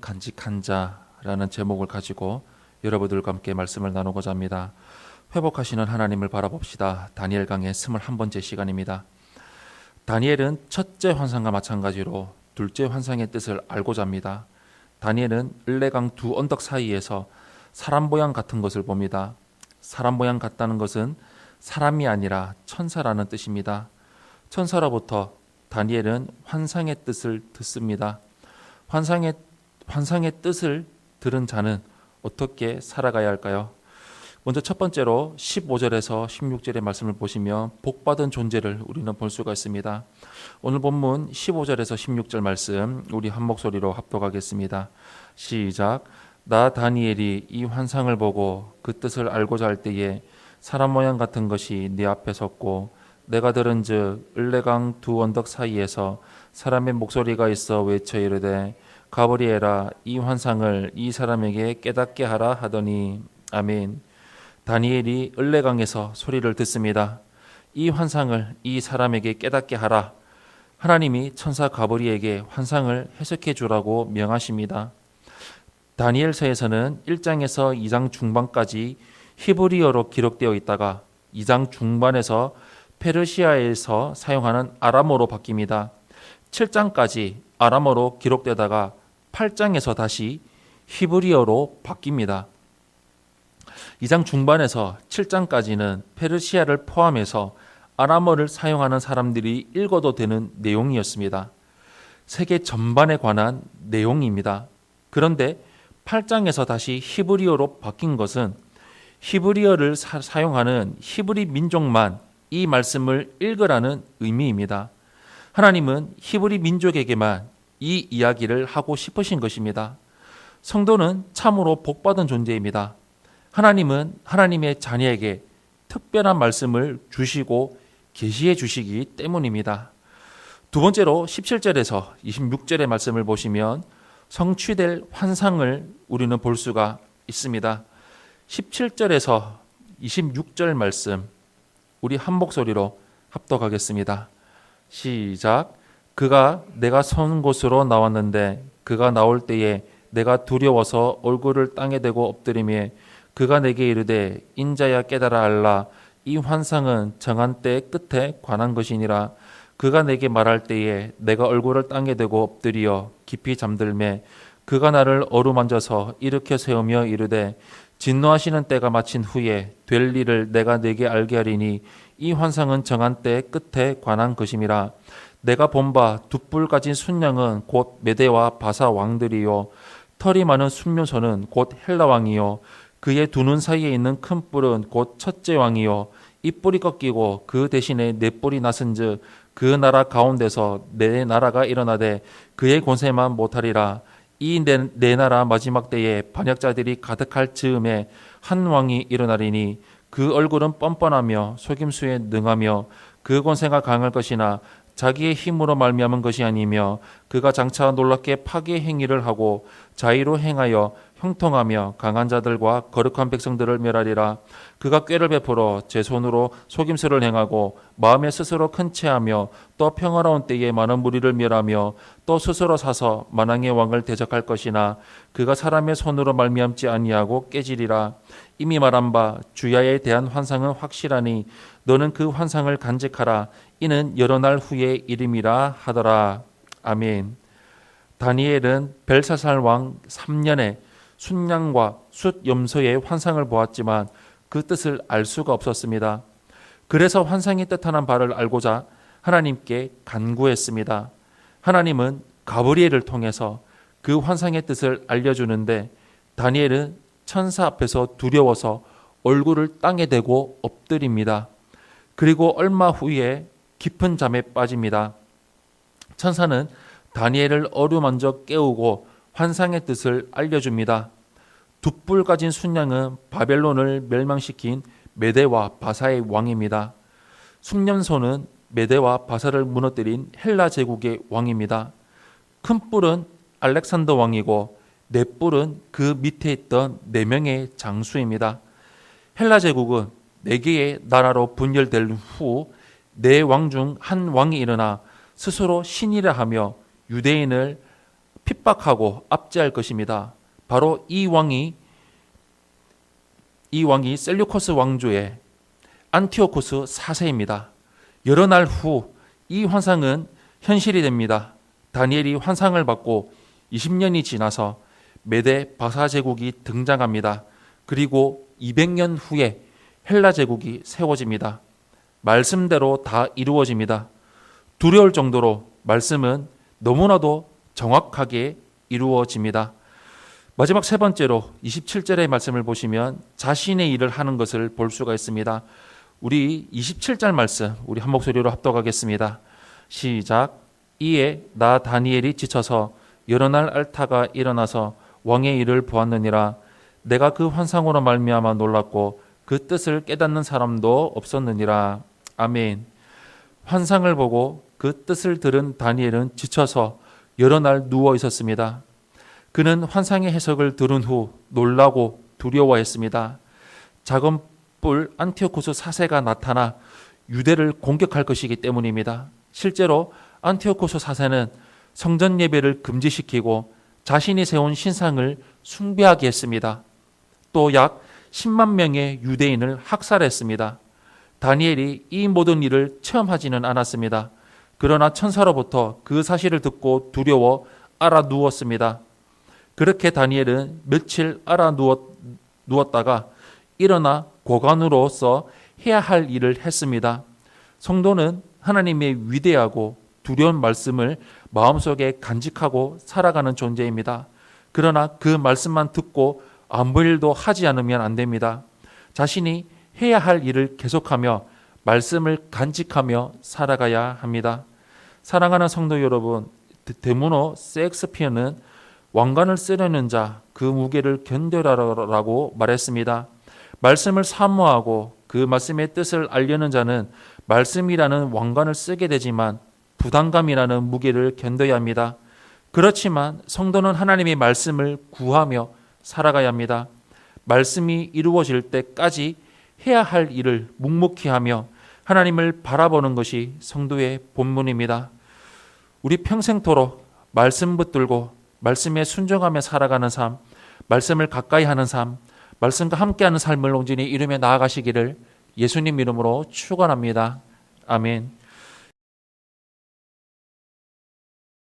간직한 자라는 제목을 가지고 여러분들과 함께 말씀을 나누고자 합니다. 회복하시는 하나님을 바라봅시다. 다니엘 강의 21번째 시간입니다. 다니엘은 첫째 환상과 마찬가지로 둘째 환상의 뜻을 알고자 합니다. 다니엘은 을레강 두 언덕 사이에서 사람 모양 같은 것을 봅니다. 사람 모양 같다는 것은 사람이 아니라 천사라는 뜻입니다. 천사로부터 다니엘은 환상의 뜻을 듣습니다. 환상의 뜻을 들은 자는 어떻게 살아가야 할까요? 먼저 첫 번째로 15절에서 16절의 말씀을 보시면 복받은 존재를 우리는 볼 수가 있습니다. 오늘 본문 15절에서 16절 말씀 우리 한 목소리로 합독하겠습니다. 시작. 나 다니엘이 이 환상을 보고 그 뜻을 알고자 할 때에 사람 모양 같은 것이 네 앞에 섰고 내가 들은즉 을레강 두 언덕 사이에서 사람의 목소리가 있어 외쳐 이르되 가브리엘아 이 환상을 이 사람에게 깨닫게 하라 하더니 아멘. 다니엘이 을레강에서 소리를 듣습니다. 이 환상을 이 사람에게 깨닫게 하라. 하나님이 천사 가브리엘에게 환상을 해석해 주라고 명하십니다. 다니엘서에서는 1장에서 2장 중반까지 히브리어로 기록되어 있다가 2장 중반에서 페르시아에서 사용하는 아람어로 바뀝니다. 7장까지 아람어로 기록되다가 8장에서 다시 히브리어로 바뀝니다. 2장 중반에서 7장까지는 페르시아를 포함해서 아람어를 사용하는 사람들이 읽어도 되는 내용이었습니다. 세계 전반에 관한 내용입니다. 그런데 8장에서 다시 히브리어로 바뀐 것은 히브리어를 사용하는 히브리 민족만 이 말씀을 읽으라는 의미입니다. 하나님은 히브리 민족에게만 이 이야기를 하고 싶으신 것입니다. 성도는 참으로 복받은 존재입니다. 하나님은 하나님의 자녀에게 특별한 말씀을 주시고 계시해 주시기 때문입니다. 두 번째로 17절에서 26절의 말씀을 보시면 성취될 환상을 우리는 볼 수가 있습니다. 17절에서 26절 말씀 우리 한 목소리로 합독하겠습니다. 시작. 그가 내가 선 곳으로 나왔는데 그가 나올 때에 내가 두려워서 얼굴을 땅에 대고 엎드리며 그가 내게 이르되 인자야 깨달아 알라 이 환상은 정한 때의 끝에 관한 것이니라. 그가 내게 말할 때에 내가 얼굴을 땅에 대고 엎드리어 깊이 잠들매 그가 나를 어루만져서 일으켜 세우며 이르되 진노하시는 때가 마친 후에 될 일을 내가 네게 알게 하리니 이 환상은 정한 때의 끝에 관한 것임이라. 내가 본 바 두 뿔 가진 순양은 곧 메대와 바사 왕들이요 털이 많은 순면소는 곧 헬라 왕이요 그의 두 눈 사이에 있는 큰 뿔은 곧 첫째 왕이요 이 뿔이 꺾이고 그 대신에 네 뿔이 났은즉 그 나라 가운데서 네 나라가 일어나되 그의 권세만 못하리라. 이 네 나라 마지막 때에 반역자들이 가득할 즈음에 한 왕이 일어나리니 그 얼굴은 뻔뻔하며 속임수에 능하며 그 권세가 강할 것이나 자기의 힘으로 말미암은 것이 아니며 그가 장차 놀랍게 파괴 행위를 하고 자의로 행하여 형통하며 강한 자들과 거룩한 백성들을 멸하리라. 그가 꾀를 베풀어 제 손으로 속임수를 행하고 마음에 스스로 큰 체하며 또 평화로운 때에 많은 무리를 멸하며 또 스스로 사서 만왕의 왕을 대적할 것이나 그가 사람의 손으로 말미암지 아니하고 깨지리라. 이미 말한 바 주야에 대한 환상은 확실하니 너는 그 환상을 간직하라. 이는 여러 날 후의 일임이라 하더라. 아멘. 다니엘은 벨사살 왕 3년에 순양과 숫염소의 환상을 보았지만 그 뜻을 알 수가 없었습니다. 그래서 환상이 뜻하는 바를 알고자 하나님께 간구했습니다. 하나님은 가브리엘을 통해서 그 환상의 뜻을 알려주는데 다니엘은 천사 앞에서 두려워서 얼굴을 땅에 대고 엎드립니다. 그리고 얼마 후에 깊은 잠에 빠집니다. 천사는 다니엘을 어루만져 깨우고 환상의 뜻을 알려줍니다. 두 뿔 가진 순양은 바벨론을 멸망시킨 메대와 바사의 왕입니다. 순년소는 메대와 바사를 무너뜨린 헬라 제국의 왕입니다. 큰 뿔은 알렉산더 왕이고 네 뿔은 그 밑에 있던 4명의 장수입니다. 헬라 제국은 4개의 나라로 분열될 후 4왕 중 한 왕이 일어나 스스로 신이라 하며 유대인을 핍박하고 압제할 것입니다. 바로 이 왕이 셀류코스 왕조의 안티오코스 4세입니다. 여러 날 후 이 환상은 현실이 됩니다. 다니엘이 환상을 받고 20년이 지나서 메데 바사 제국이 등장합니다. 그리고 200년 후에 헬라 제국이 세워집니다. 말씀대로 다 이루어집니다. 두려울 정도로 말씀은 너무나도 정확하게 이루어집니다. 마지막 세 번째로 27절의 말씀을 보시면 자신의 일을 하는 것을 볼 수가 있습니다. 우리 27절 말씀 우리 한 목소리로 합독하겠습니다. 시작. 이에 나 다니엘이 지쳐서 여러 날 앓다가 일어나서 왕의 일을 보았느니라. 내가 그 환상으로 말미암아 놀랐고 그 뜻을 깨닫는 사람도 없었느니라. 아멘. 환상을 보고 그 뜻을 들은 다니엘은 지쳐서 여러 날 누워 있었습니다. 그는 환상의 해석을 들은 후 놀라고 두려워했습니다. 작은 뿔 안티오코스 4세가 나타나 유대를 공격할 것이기 때문입니다. 실제로 안티오코스 4세는 성전 예배를 금지시키고 자신이 세운 신상을 숭배하게 했습니다. 또 약 10만 명의 유대인을 학살했습니다. 다니엘이 이 모든 일을 체험하지는 않았습니다. 그러나 천사로부터 그 사실을 듣고 두려워 알아 누웠습니다. 그렇게 다니엘은 며칠 알아 누웠다가 일어나 고관으로서 해야 할 일을 했습니다. 성도는 하나님의 위대하고 두려운 말씀을 마음속에 간직하고 살아가는 존재입니다. 그러나 그 말씀만 듣고 아무 일도 하지 않으면 안 됩니다. 자신이 해야 할 일을 계속하며 말씀을 간직하며 살아가야 합니다. 사랑하는 성도 여러분, 데모노 셰익스피어는 왕관을 쓰려는 자 그 무게를 견뎌라라고 말했습니다. 말씀을 사모하고 그 말씀의 뜻을 알려는 자는 말씀이라는 왕관을 쓰게 되지만 부담감이라는 무게를 견뎌야 합니다. 그렇지만 성도는 하나님의 말씀을 구하며 살아가야 합니다. 말씀이 이루어질 때까지 해야 할 일을 묵묵히 하며 하나님을 바라보는 것이 성도의 본분입니다. 우리 평생토록 말씀 붙들고 말씀에 순종하며 살아가는 삶, 말씀을 가까이 하는 삶, 말씀과 함께하는 삶을 온전히 이루며 나아가시기를 예수님 이름으로 축원합니다. 아멘.